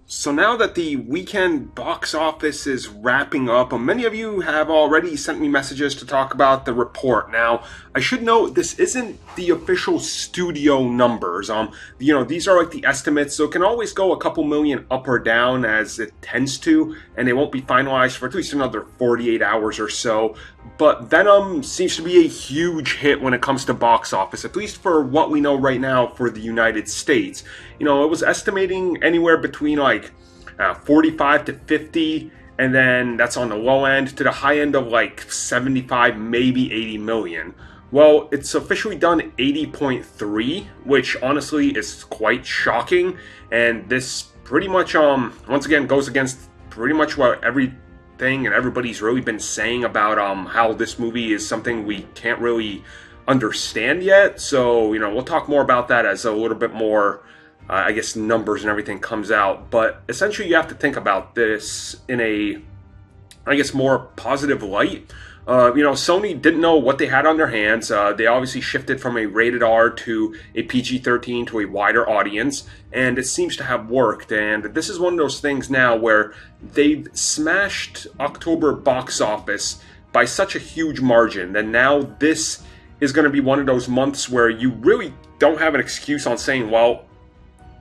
So now that the weekend box office is wrapping up, many of you have already sent me messages to talk about the report. Now, I should note this isn't the official studio numbers. These are like the estimates, so it can always go a couple million up or down as it tends to, and they won't be finalized for at least another 48 hours or so. But Venom seems to be a huge hit when it comes to box office, at least for what we know right now for the United States. It was estimating anywhere between 45 to 50, and then that's on the low end, to the high end of like 75, maybe 80 million. Well, it's officially done 80.3, which honestly is quite shocking, and this pretty much once again goes against pretty much what everything and everybody's really been saying about how this movie is something we can't really understand yet. So we'll talk more about that as a little bit more I guess numbers and everything comes out. But essentially you have to think about this in a, I guess, more positive light. Sony didn't know what they had on their hands. They obviously shifted from a rated R to a PG-13 to a wider audience, and it seems to have worked. And this is one of those things now where they've smashed October box office by such a huge margin that now this is going to be one of those months where you really don't have an excuse on saying, well,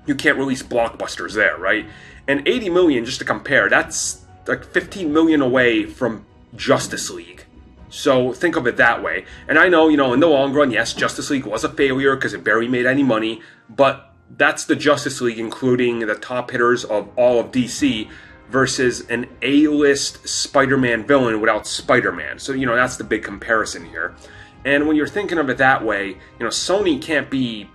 you can't release blockbusters there, right? And 80 million, just to compare, that's like 15 million away from Justice League. So think of it that way. And I know, in the long run, yes, Justice League was a failure because it barely made any money, but that's the Justice League, including the top hitters of all of DC, versus an A-list Spider-Man villain without Spider-Man. So, that's the big comparison here. And when you're thinking of it that way, Sony can't be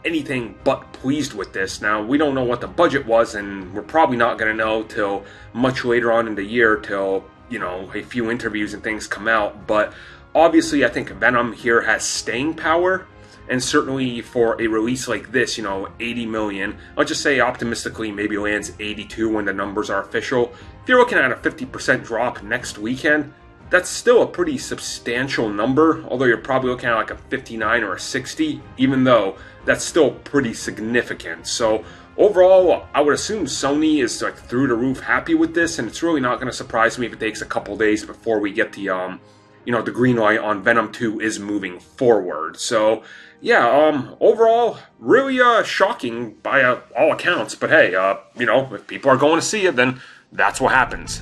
anything but pleased with this. Now, we don't know what the budget was, and we're probably not going to know till much later on in the year, till, a few interviews and things come out. But obviously, I think Venom here has staying power, and certainly for a release like this, 80 million, I'll just say optimistically maybe lands 82 when the numbers are official. If you're looking at a 50% drop next weekend, that's still a pretty substantial number, although you're probably looking at like a 59 or a 60, even though that's still pretty significant. So overall, I would assume Sony is like through the roof happy with this, and it's really not going to surprise me if it takes a couple days before we get the the green light on Venom 2 is moving forward. So yeah, overall, really shocking by all accounts. But hey, if people are going to see it, then that's what happens.